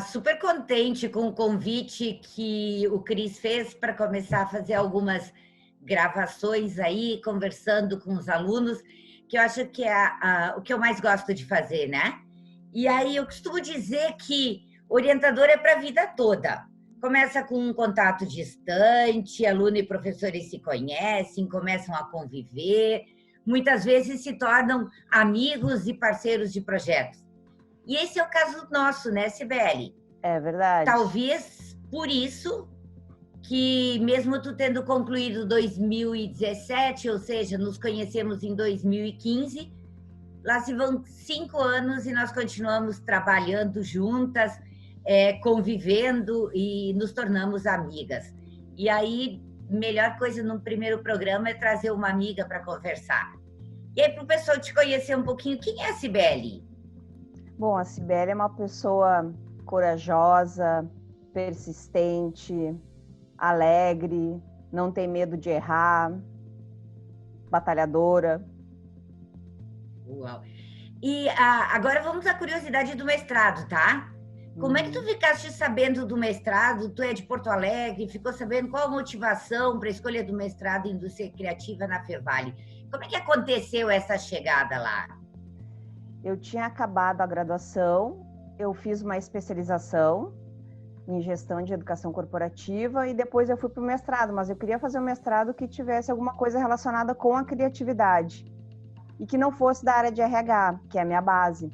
Super contente com o convite que o Cris fez para começar a fazer algumas gravações aí, conversando com os alunos, que eu acho que é o que eu mais gosto de fazer, né? E aí eu costumo dizer que orientador é para a vida toda. Começa com um contato distante, aluno e professores se conhecem, começam a conviver, muitas vezes se tornam amigos e parceiros de projetos. E esse é o caso nosso, né, Cibele? É verdade. Talvez por isso que, mesmo tu tendo concluído 2017, ou seja, nos conhecemos em 2015, lá se vão 5 anos e nós continuamos trabalhando juntas, convivendo e nos tornamos amigas. E aí, melhor coisa no primeiro programa é trazer uma amiga para conversar. E aí, para o pessoal te conhecer um pouquinho, quem é a Cibele? Bom, a Cibele é uma pessoa corajosa, persistente, alegre, não tem medo de errar, batalhadora. Uau. E agora vamos à curiosidade do mestrado, tá? Como é que tu ficaste sabendo do mestrado? Tu é de Porto Alegre, ficou sabendo qual a motivação para a escolha do mestrado em indústria criativa na Fevale? Como é que aconteceu essa chegada lá? Eu tinha acabado a graduação, eu fiz uma especialização em gestão de educação corporativa e depois eu fui para o mestrado, mas eu queria fazer um mestrado que tivesse alguma coisa relacionada com a criatividade e que não fosse da área de RH, que é a minha base.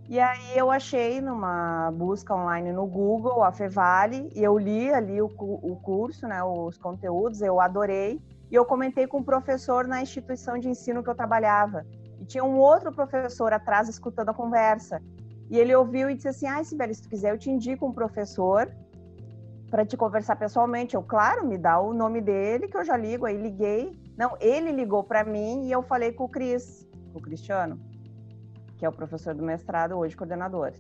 E aí eu achei numa busca online no Google a Fevale e eu li ali o curso, né, os conteúdos, eu adorei e eu comentei com o professor na instituição de ensino que eu trabalhava. E tinha um outro professor atrás escutando a conversa. E ele ouviu e disse assim, Cibele, se tu quiser eu te indico um professor para te conversar pessoalmente. Eu, claro, me dá o nome dele que eu já ligo. Aí liguei. Não, ele ligou para mim e eu falei com o Cristiano, que é o professor do mestrado, hoje coordenador.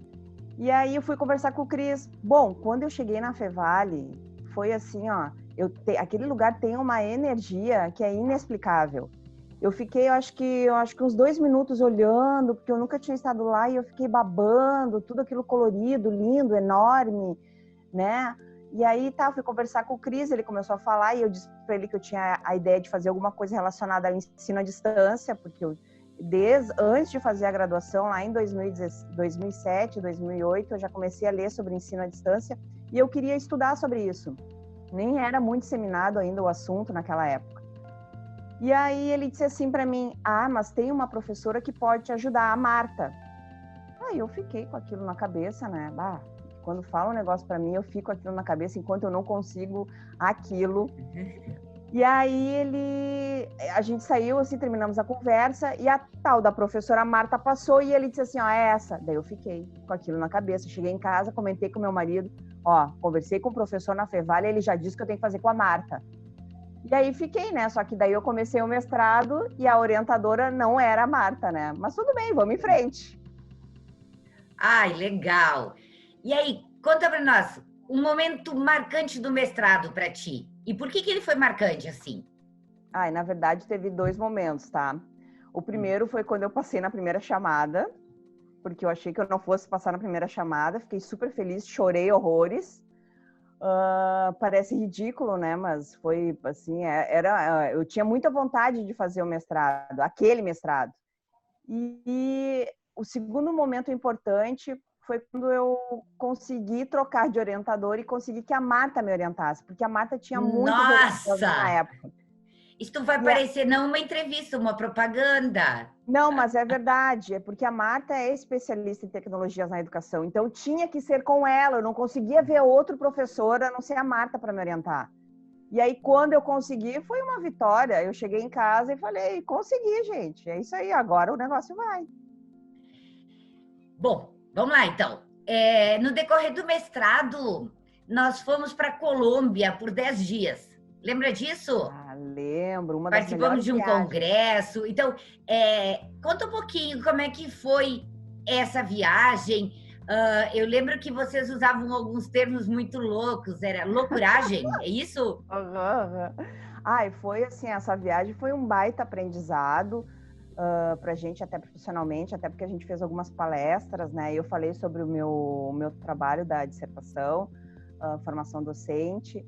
E aí eu fui conversar com o Cris. Bom, quando eu cheguei na Fevale, foi assim, ó, aquele lugar tem uma energia que é inexplicável. Eu fiquei, eu acho que uns 2 minutos olhando, porque eu nunca tinha estado lá e eu fiquei babando, tudo aquilo colorido, lindo, enorme, né? E aí, fui conversar com o Cris, ele começou a falar e eu disse para ele que eu tinha a ideia de fazer alguma coisa relacionada ao ensino à distância, porque antes de fazer a graduação, lá em 2007, 2008, eu já comecei a ler sobre ensino à distância e eu queria estudar sobre isso. Nem era muito disseminado ainda o assunto naquela época. E aí ele disse assim para mim, mas tem uma professora que pode te ajudar, a Marta. Aí eu fiquei com aquilo na cabeça, né? Quando fala um negócio para mim, eu fico com aquilo na cabeça enquanto eu não consigo aquilo. E aí a gente saiu, assim, terminamos a conversa e a tal da professora Marta passou e ele disse assim, é essa. Daí eu fiquei com aquilo na cabeça, cheguei em casa, comentei com meu marido, conversei com o professor na Fevale, ele já disse que eu tenho que fazer com a Marta. E aí fiquei, né? Só que daí eu comecei o mestrado e a orientadora não era a Marta, né? Mas tudo bem, vamos em frente. Ai, legal. E aí, conta para nós, um momento marcante do mestrado para ti. E por que ele foi marcante assim? Na verdade, teve 2 momentos, tá? O primeiro foi quando eu passei na primeira chamada, porque eu achei que eu não fosse passar na primeira chamada. Fiquei super feliz, chorei horrores. Parece ridículo, né? Mas foi assim, eu tinha muita vontade de fazer o mestrado, aquele mestrado. E o segundo momento importante foi quando eu consegui trocar de orientador e consegui que a Marta me orientasse, porque a Marta tinha muitos orientadores na época. Isso vai parecer não uma entrevista, uma propaganda. Não, mas é verdade, é porque a Marta é especialista em tecnologias na educação, então tinha que ser com ela, eu não conseguia ver outro professor a não ser a Marta para me orientar. E aí, quando eu consegui, foi uma vitória. Eu cheguei em casa e falei, consegui, gente, é isso aí, agora o negócio vai. Bom, vamos lá, então. No decorrer do mestrado, nós fomos para a Colômbia por 10 dias. Lembra disso? Lembro. Participamos de um congresso. Então, conta um pouquinho como é que foi essa viagem. Eu lembro que vocês usavam alguns termos muito loucos. Era loucuragem, é isso? Foi assim, essa viagem foi um baita aprendizado. para a gente, até profissionalmente, até porque a gente fez algumas palestras, né? Eu falei sobre o meu trabalho da dissertação, formação docente.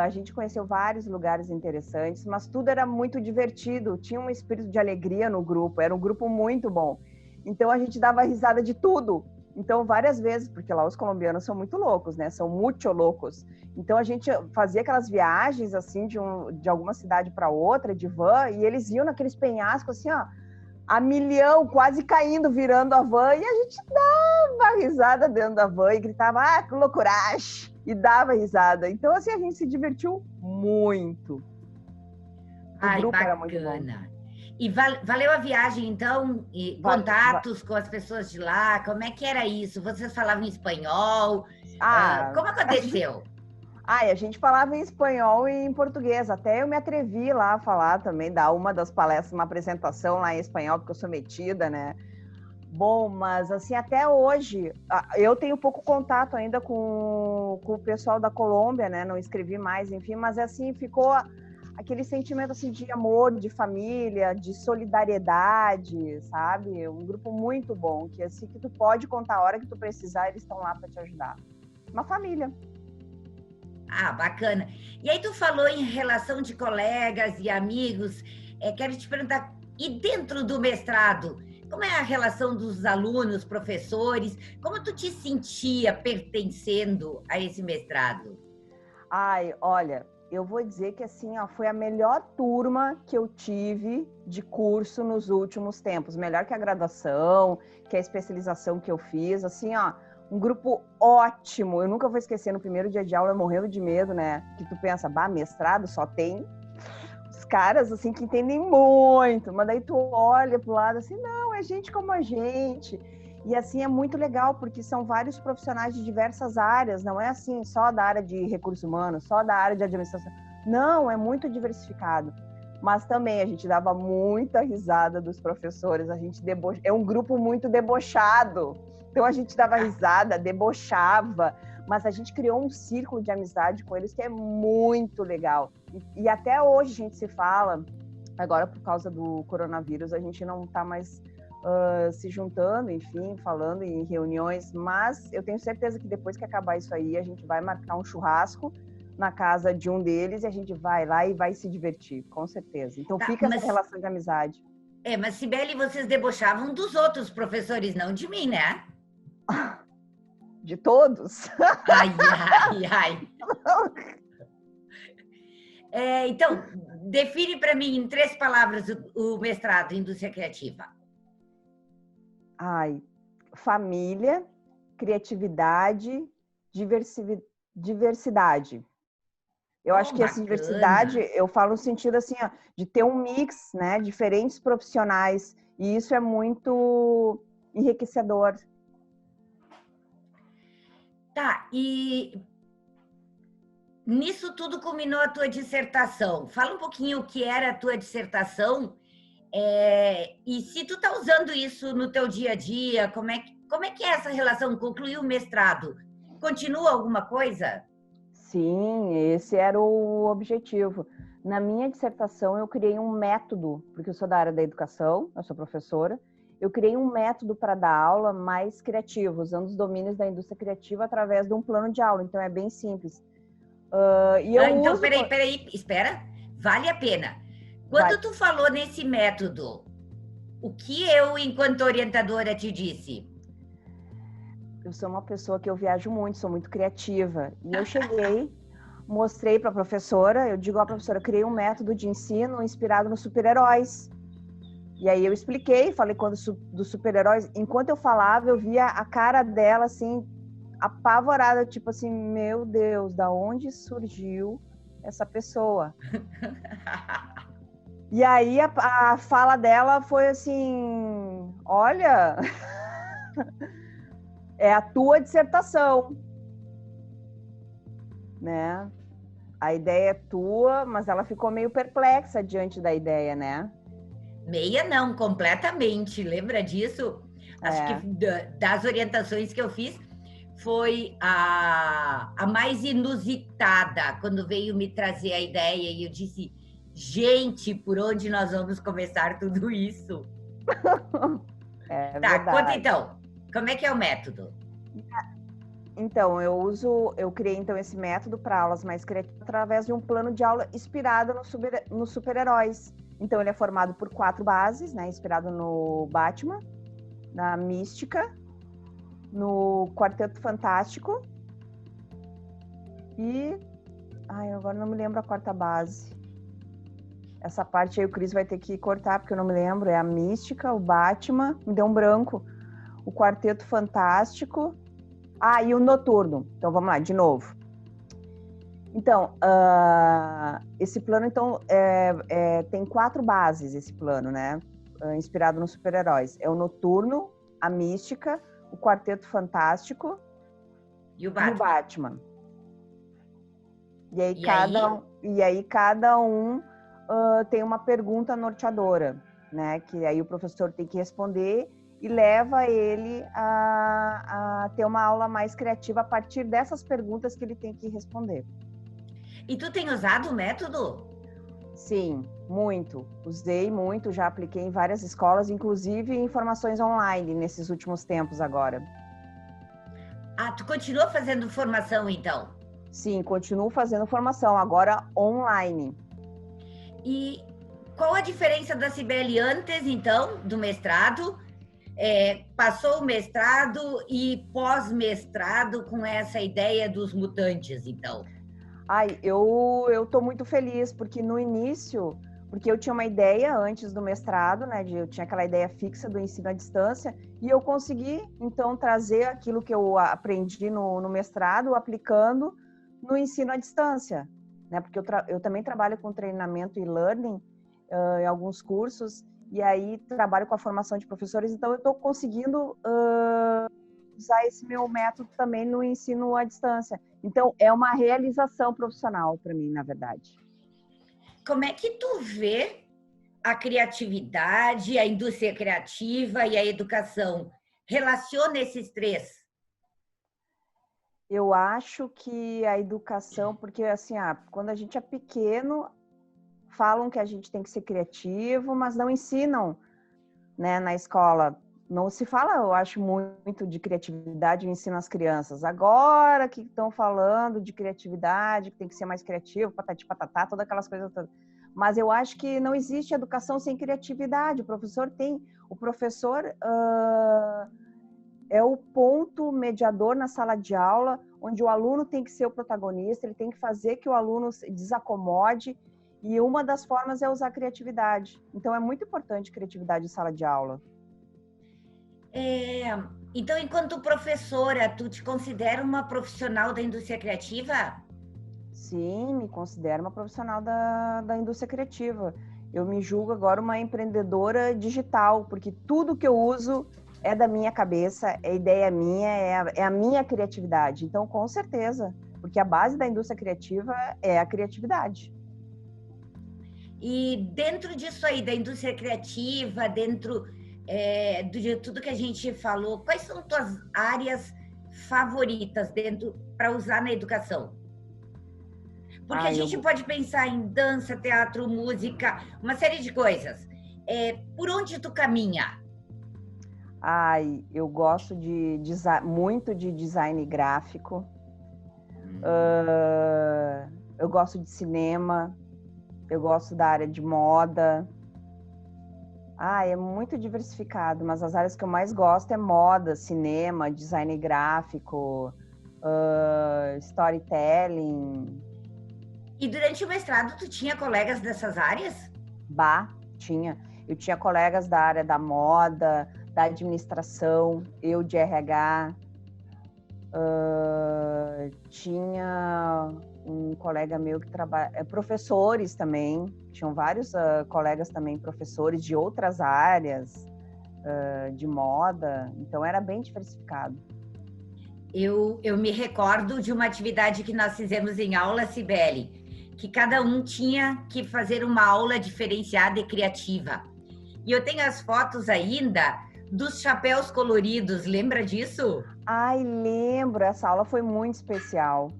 A gente conheceu vários lugares interessantes, mas tudo era muito divertido, tinha um espírito de alegria no grupo, era um grupo muito bom. Então a gente dava risada de tudo. Então várias vezes, porque lá os colombianos são muito loucos, né? São muito loucos. Então a gente fazia aquelas viagens assim de alguma cidade para outra de van e eles iam naqueles penhascos assim, ó, a milhão, quase caindo, virando a van, e a gente dava risada dentro da van e gritava, ah, que loucuragem! E dava risada. Então, assim, a gente se divertiu muito. Ai, grupo bacana. Era muito bom. E valeu a viagem, então? E contatos com as pessoas de lá? Como é que era isso? Vocês falavam espanhol? Como aconteceu? A gente falava em espanhol e em português. Até eu me atrevi lá a falar também, dar uma das palestras, uma apresentação lá em espanhol, porque eu sou metida, né? Bom, mas assim, até hoje, eu tenho pouco contato ainda com o pessoal da Colômbia, né? Não escrevi mais, enfim, mas assim, ficou aquele sentimento assim de amor, de família, de solidariedade, sabe? Um grupo muito bom, que assim, que tu pode contar a hora que tu precisar, eles estão lá para te ajudar. Uma família. Ah, bacana. E aí tu falou em relação de colegas e amigos, quero te perguntar, e dentro do mestrado, como é a relação dos alunos, professores? Como tu te sentia pertencendo a esse mestrado? Ai, olha, eu vou dizer que assim, ó, foi a melhor turma que eu tive de curso nos últimos tempos. Melhor que a graduação, que a especialização que eu fiz, assim, ó, um grupo ótimo. Eu nunca vou esquecer, no primeiro dia de aula, eu morrendo de medo, né? Que tu pensa, bah, mestrado só tem os caras, assim, que entendem muito. Mas daí tu olha pro lado, assim, não, é gente como a gente. E, assim, é muito legal, porque são vários profissionais de diversas áreas. Não é, assim, só da área de recursos humanos, só da área de administração. Não, é muito diversificado. Mas também a gente dava muita risada dos professores. A gente é um grupo muito debochado. Então a gente dava risada, debochava, mas a gente criou um círculo de amizade com eles que é muito legal. E até hoje a gente se fala, agora por causa do coronavírus, a gente não está mais se juntando, enfim, falando em reuniões, mas eu tenho certeza que depois que acabar isso aí, a gente vai marcar um churrasco na casa de um deles e a gente vai lá e vai se divertir, com certeza. Então fica essa relação de amizade. Mas Cibele, vocês debochavam dos outros professores, não de mim, né? De todos? Ai, ai, ai. Então, define para mim em 3 palavras o mestrado em indústria criativa. Ai, família, criatividade, diversidade. Eu acho que essa diversidade, eu falo no sentido assim, ó, de ter um mix, né, diferentes profissionais, e isso é muito enriquecedor. Tá, e nisso tudo culminou a tua dissertação. Fala um pouquinho o que era a tua dissertação e se tu tá usando isso no teu dia a dia, como é que é essa relação? Concluiu o mestrado? Continua alguma coisa? Sim, esse era o objetivo. Na minha dissertação, eu criei um método, porque eu sou da área da educação, eu sou professora, eu criei um método para dar aula mais criativo, usando os domínios da indústria criativa através de um plano de aula. Então, é bem simples. Então, peraí, espera. Vale a pena. Quando tu falou nesse método, o que eu, enquanto orientadora, te disse? Eu sou uma pessoa que eu viajo muito, sou muito criativa. E eu cheguei, mostrei para a professora, eu digo à professora, criei um método de ensino inspirado nos super-heróis. E aí eu expliquei, falei dos super-heróis. Enquanto eu falava, eu via a cara dela, assim, apavorada, tipo assim, meu Deus, da onde surgiu essa pessoa? E aí a fala dela foi assim, olha, é a tua dissertação, né? A ideia é tua, mas ela ficou meio perplexa diante da ideia, né? Meia não, completamente. Lembra disso? Acho que das orientações que eu fiz foi a mais inusitada, quando veio me trazer a ideia e eu disse, gente, por onde nós vamos começar tudo isso? É Tá, conta verdade. então. Como é que é o método? Então, eu criei então esse método para aulas mais criativas através de um plano de aula inspirado nos super-heróis. Então, ele é formado por 4 bases, né? Inspirado no Batman, na Mística, no Quarteto Fantástico e... Ai, agora não me lembro a quarta base. Essa parte aí o Cris vai ter que cortar, porque eu não me lembro. É a Mística, o Batman, me deu um branco. O Quarteto Fantástico. Ah, e o Noturno. Então, vamos lá, de novo. Então, esse plano então tem 4 bases, esse plano, né? Inspirado nos super-heróis. É o Noturno, a Mística, o Quarteto Fantástico E o e o Batman? Batman. E aí E aí? cada um tem uma pergunta norteadora, né? Que aí o professor tem que responder e leva ele a ter uma aula mais criativa a partir dessas perguntas que ele tem que responder. E tu tem usado o método? Sim, muito. Usei muito, já apliquei em várias escolas, inclusive em formações online nesses últimos tempos agora. Ah, tu continua fazendo formação então? Sim, continuo fazendo formação, agora online. E qual a diferença da Cibele antes, então, do mestrado? Passou o mestrado e pós-mestrado com essa ideia dos mutantes, então? Ai, eu tô muito feliz, porque no início, porque eu tinha uma ideia antes do mestrado, né? Eu tinha aquela ideia fixa do ensino à distância, e eu consegui, então, trazer aquilo que eu aprendi no mestrado, aplicando no ensino à distância, né? Porque eu também trabalho com treinamento e learning em alguns cursos, e aí trabalho com a formação de professores, então eu estou conseguindo usar esse meu método também no ensino à distância. Então, é uma realização profissional para mim, na verdade. Como é que tu vê a criatividade, a indústria criativa e a educação? Relaciona esses três? Eu acho que a educação, porque assim, quando a gente é pequeno, falam que a gente tem que ser criativo, mas não ensinam, né, na escola. Não se fala, eu acho, muito de criatividade, eu ensino às crianças. Agora que estão falando de criatividade, que tem que ser mais criativo, patati patatá, todas aquelas coisas todas. Mas eu acho que não existe educação sem criatividade. O professor é o ponto mediador na sala de aula, onde o aluno tem que ser o protagonista, ele tem que fazer que o aluno se desacomode, e uma das formas é usar criatividade. Então, é muito importante criatividade em sala de aula. Então, enquanto professora, tu te considera uma profissional da indústria criativa? Sim, me considero uma profissional da indústria criativa. Eu me julgo agora uma empreendedora digital, porque tudo que eu uso é da minha cabeça, é ideia minha, é a minha criatividade. Então, com certeza, porque a base da indústria criativa é a criatividade. E dentro disso aí, da indústria criativa, dentro de tudo que a gente falou, quais são tuas áreas favoritas dentro para usar na educação? Porque a gente pode pensar em dança, teatro, música, uma série de coisas. Por onde tu caminha? Eu gosto muito de design gráfico. Eu gosto de cinema. Eu gosto da área de moda. É muito diversificado, mas as áreas que eu mais gosto é moda, cinema, design gráfico, storytelling. E durante o mestrado, tu tinha colegas dessas áreas? Tinha. Eu tinha colegas da área da moda, da administração, eu de RH. Tinha um colega meu que trabalha, professores também, tinham vários colegas também, professores de outras áreas, de moda, então era bem diversificado. Eu me recordo de uma atividade que nós fizemos em aula, Cibele, que cada um tinha que fazer uma aula diferenciada e criativa. E eu tenho as fotos ainda dos chapéus coloridos, lembra disso? Lembro, essa aula foi muito especial.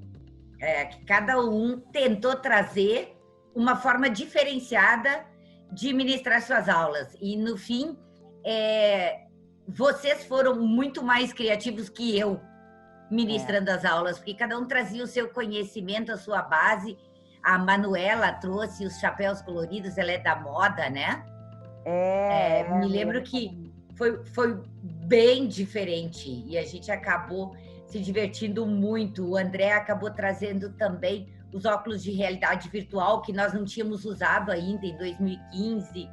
Que cada um tentou trazer uma forma diferenciada de ministrar suas aulas. E, no fim, vocês foram muito mais criativos que eu ministrando as aulas, porque cada um trazia o seu conhecimento, a sua base. A Manuela trouxe os chapéus coloridos, ela é da moda, né? Me lembro que foi bem diferente e a gente acabou se divertindo muito. O André acabou trazendo também os óculos de realidade virtual, que nós não tínhamos usado ainda em 2015.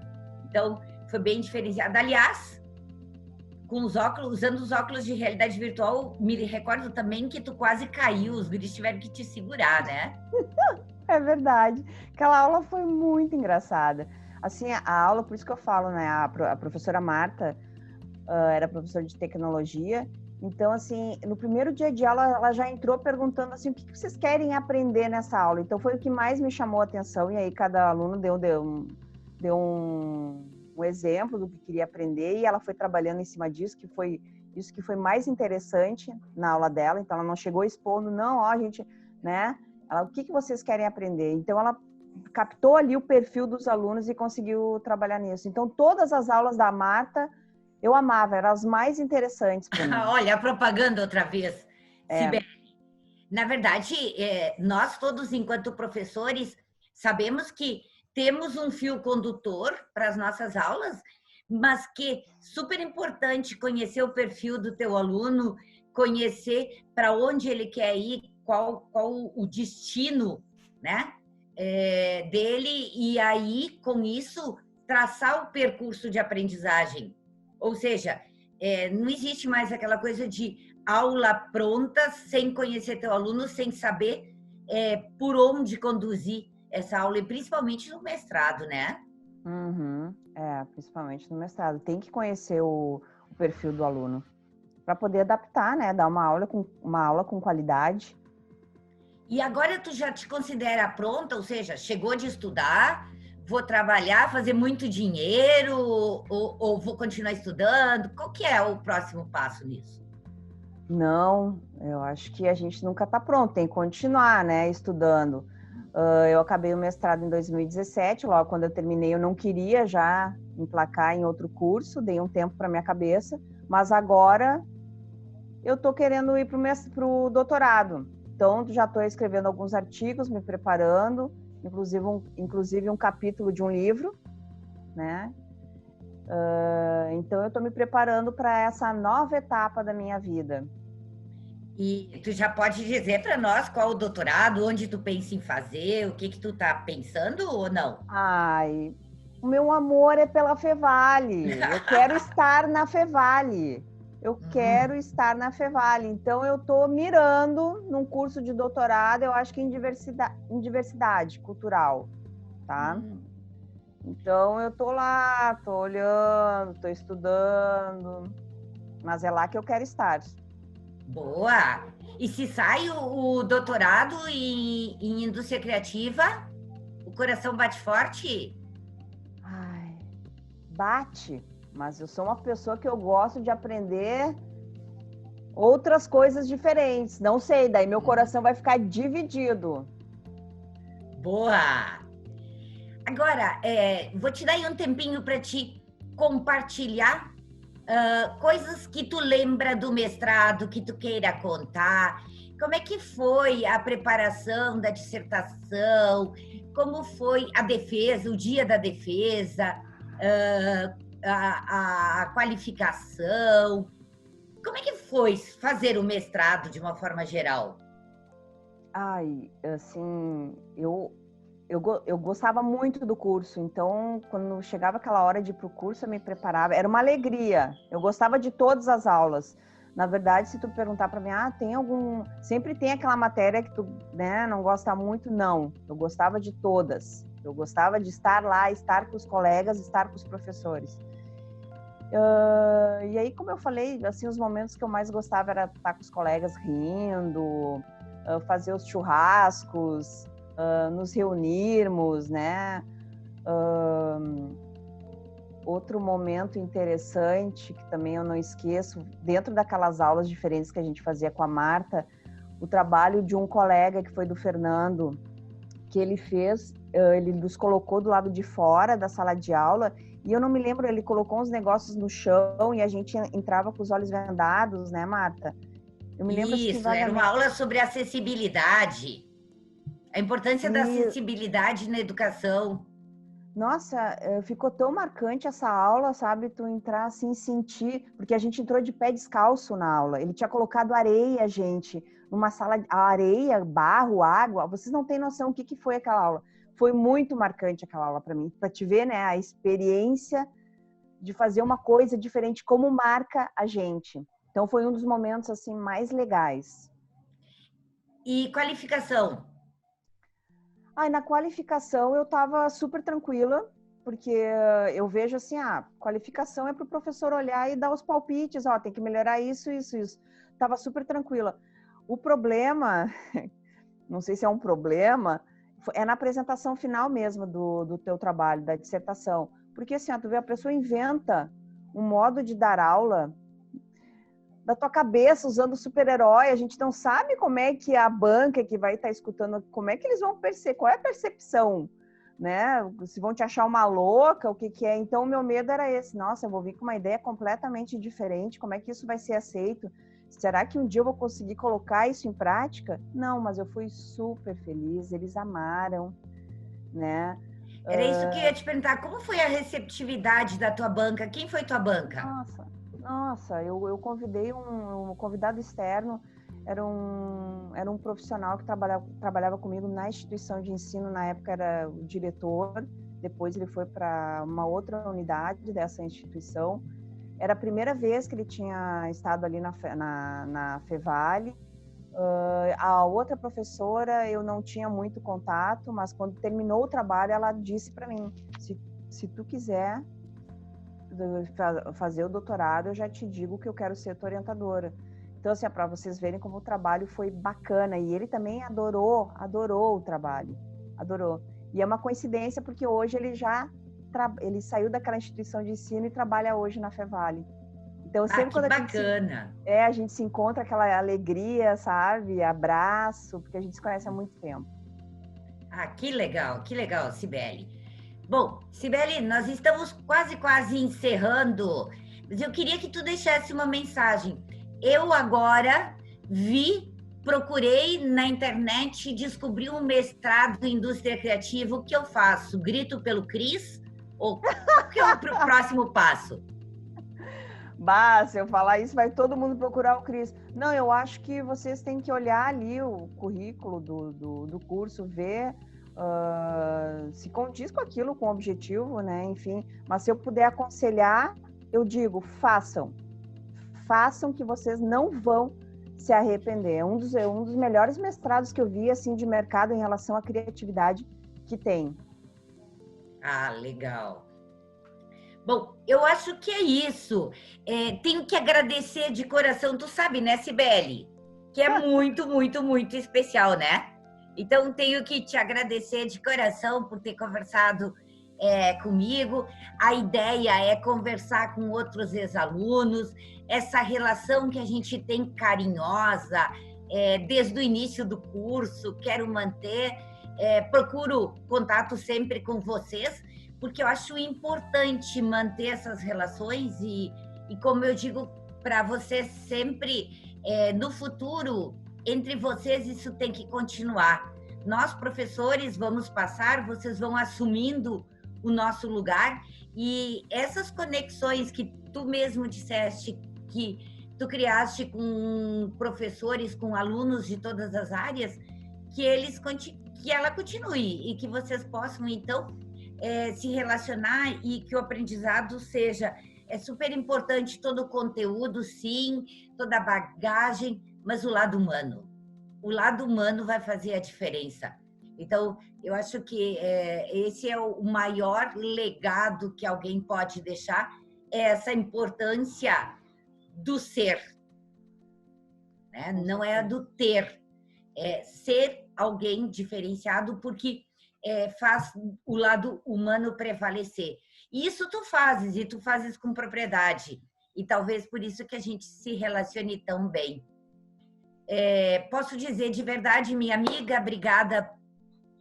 Então, foi bem diferenciado. Aliás, com os óculos, usando os óculos de realidade virtual, me recordo também que tu quase caiu, os guris tiveram que te segurar, né? É verdade. Aquela aula foi muito engraçada. Assim, a aula, por isso que eu falo, né? A professora Marta era professora de tecnologia. Então, assim, no primeiro dia de aula, ela já entrou perguntando assim, o que vocês querem aprender nessa aula? Então, foi o que mais me chamou a atenção. E aí, cada aluno deu um exemplo do que queria aprender. E ela foi trabalhando em cima disso, que foi isso que foi mais interessante na aula dela. Então, ela não chegou expondo, não, ó, gente, né? Ela, o que vocês querem aprender? Então, ela captou ali o perfil dos alunos e conseguiu trabalhar nisso. Então, todas as aulas da Marta, eu amava, eram as mais interessantes para mim. Olha, a propaganda outra vez. Sibeli. Na verdade, nós todos, enquanto professores, sabemos que temos um fio condutor para as nossas aulas, mas que é super importante conhecer o perfil do teu aluno, conhecer para onde ele quer ir, qual o destino, né, dele, e aí, com isso, traçar o percurso de aprendizagem. Ou seja, não existe mais aquela coisa de aula pronta, sem conhecer teu aluno, sem saber por onde conduzir essa aula, e principalmente no mestrado, né? Uhum. Principalmente no mestrado. Tem que conhecer o perfil do aluno para poder adaptar, né? Dar uma aula com qualidade. E agora tu já te considera pronta, ou seja, chegou de estudar, vou trabalhar, fazer muito dinheiro, ou vou continuar estudando? Qual que é o próximo passo nisso? Não, eu acho que a gente nunca está pronto, tem que continuar, né, estudando. Eu acabei o mestrado em 2017, logo quando eu terminei eu não queria já emplacar em outro curso, dei um tempo para minha cabeça, mas agora eu estou querendo ir para o doutorado. Então, já estou escrevendo alguns artigos, me preparando, inclusive um capítulo de um livro, né? Então, eu estou me preparando para essa nova etapa da minha vida. E tu já pode dizer para nós qual o doutorado, onde tu pensa em fazer, o que tu tá pensando ou não? Ai, o meu amor é pela Fevale. Eu quero estar na Fevale. Eu quero estar na Fevale. Então, eu estou mirando num curso de doutorado, eu acho que em diversidade cultural, tá? Então, eu estou lá, estou olhando, estou estudando, mas é lá que eu quero estar. Boa! E se sai o doutorado em indústria criativa, o coração bate forte? Ai, bate, mas eu sou uma pessoa que eu gosto de aprender outras coisas diferentes. Não sei, daí meu coração vai ficar dividido. Boa! Agora, vou te dar aí um tempinho para te compartilhar coisas que tu lembra do mestrado, que tu queira contar. Como é que foi a preparação da dissertação? Como foi a defesa, o dia da defesa, a qualificação? Como é que foi fazer o mestrado de uma forma geral? Ai, assim, eu gostava muito do curso, então quando chegava aquela hora de ir para o curso, eu me preparava, era uma alegria, eu gostava de todas as aulas. Na verdade, se tu perguntar para mim, sempre tem aquela matéria que tu, né, não gosta muito, não, eu gostava de todas, eu gostava de estar lá, estar com os colegas, estar com os professores. E aí, como eu falei, assim, os momentos que eu mais gostava era estar com os colegas rindo, fazer os churrascos, nos reunirmos, né? Outro momento interessante que também eu não esqueço, dentro daquelas aulas diferentes que a gente fazia com a Marta, o trabalho de um colega que foi do Fernando, que ele fez, ele nos colocou do lado de fora da sala de aula E eu não me lembro, ele colocou uns negócios no chão e a gente entrava com os olhos vendados, né, Marta? Eu me lembro assim Isso, era uma vagamente. aula sobre acessibilidade, a importância da E, acessibilidade na educação. nossa, ficou tão marcante essa aula, sabe? Tu entrar assim, sentir, porque a gente entrou de pé descalço na aula. Ele tinha colocado areia, gente, numa sala, areia, barro, água. Vocês não têm noção o que que foi aquela aula. Foi muito marcante aquela aula para mim, para te ver, né, a experiência de fazer uma coisa diferente, como marca a gente. Então foi um dos momentos assim mais legais. E qualificação? Aí na qualificação eu estava super tranquila, porque eu vejo assim, qualificação é para o professor olhar e dar os palpites, ó, tem que melhorar isso, isso, isso. Tava super tranquila. O problema, não sei se é um problema, é na apresentação final mesmo do teu trabalho, da dissertação. Porque assim, ó, tu vê, a pessoa inventa um modo de dar aula da tua cabeça usando super-herói, a gente não sabe como é que a banca que vai estar escutando, como é que eles vão perceber, qual é a percepção, né? Se vão te achar uma louca, o que que é. Então, o meu medo era esse, nossa, eu vou vir com uma ideia completamente diferente, como é que isso vai ser aceito? Será que um dia eu vou conseguir colocar isso em prática? Não, mas eu fui super feliz, eles amaram, né? Era isso que eu ia te perguntar. Como foi a receptividade da tua banca? Quem foi tua banca? Nossa, eu convidei um convidado externo, era um profissional que trabalhava comigo na instituição de ensino, na época era o diretor, depois ele foi para uma outra unidade dessa instituição. Era a primeira vez que ele tinha estado ali na Fevale. A outra professora eu não tinha muito contato, mas quando terminou o trabalho ela disse para mim, se tu quiser fazer o doutorado, eu já te digo que eu quero ser tua orientadora. Então, assim, para vocês verem como o trabalho foi bacana. E ele também adorou o trabalho. Adorou. E é uma coincidência, porque hoje ele saiu daquela instituição de ensino e trabalha hoje na Fevale. Então, Ah, sempre que quando bacana. a gente se encontra, aquela alegria, sabe? Abraço, porque a gente se conhece há muito tempo. Ah, que legal, Cibele. Bom, Cibele, nós estamos quase encerrando, mas eu queria que tu deixasse uma mensagem. Eu agora procurei na internet, descobri um mestrado em indústria criativa. O que eu faço? Grito pelo Cris? Ou qual que é o próximo passo? Bah, se eu falar isso, vai todo mundo procurar o Cris. Não, eu acho que vocês têm que olhar ali o currículo do curso, ver se condiz com aquilo, com o objetivo, né? Enfim, mas se eu puder aconselhar, eu digo, façam. Façam que vocês não vão se arrepender. É um dos melhores mestrados que eu vi, assim, de mercado em relação à criatividade que tem. Ah, legal. Bom, eu acho que é isso. Tenho que agradecer de coração, tu sabe, né, Cibele? Que é muito especial, né? Então, tenho que te agradecer de coração por ter conversado comigo. A ideia é conversar com outros ex-alunos, essa relação que a gente tem carinhosa desde o início do curso, quero manter. Procuro contato sempre com vocês, porque eu acho importante manter essas relações e como eu digo para vocês sempre, no futuro, entre vocês isso tem que continuar. Nós, professores, vamos passar, vocês vão assumindo o nosso lugar e essas conexões que tu mesmo disseste que tu criaste com professores, com alunos de todas as áreas, que ela continue e que vocês possam, então, se relacionar e que o aprendizado seja super importante, todo o conteúdo, sim, toda a bagagem, mas o lado humano. O lado humano vai fazer a diferença. Então, eu acho que esse é o maior legado que alguém pode deixar, é essa importância do ser, né? Não é a do ter, é ser alguém diferenciado, porque faz o lado humano prevalecer. E isso tu fazes, e tu fazes com propriedade. E talvez por isso que a gente se relacione tão bem. Posso dizer de verdade, minha amiga, obrigada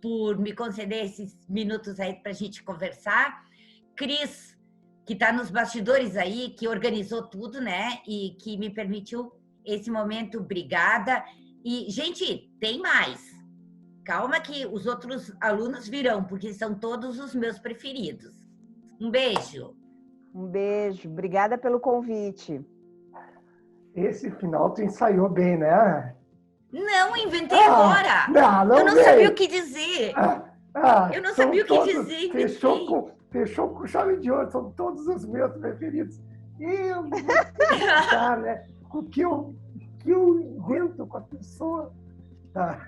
por me conceder esses minutos aí para a gente conversar. Cris, que está nos bastidores aí, que organizou tudo, né? E que me permitiu esse momento. Obrigada. E, gente, tem mais. Calma que os outros alunos virão, porque são todos os meus preferidos. Um beijo. Um beijo. Obrigada pelo convite. Esse final tu ensaiou bem, né? Não, inventei agora. Eu não sabia o que dizer. Eu não sabia o que dizer, inventei. Fechou com chave de ouro, são todos os meus preferidos. Eu vou explicar, né? O que eu invento com a pessoa. Tá.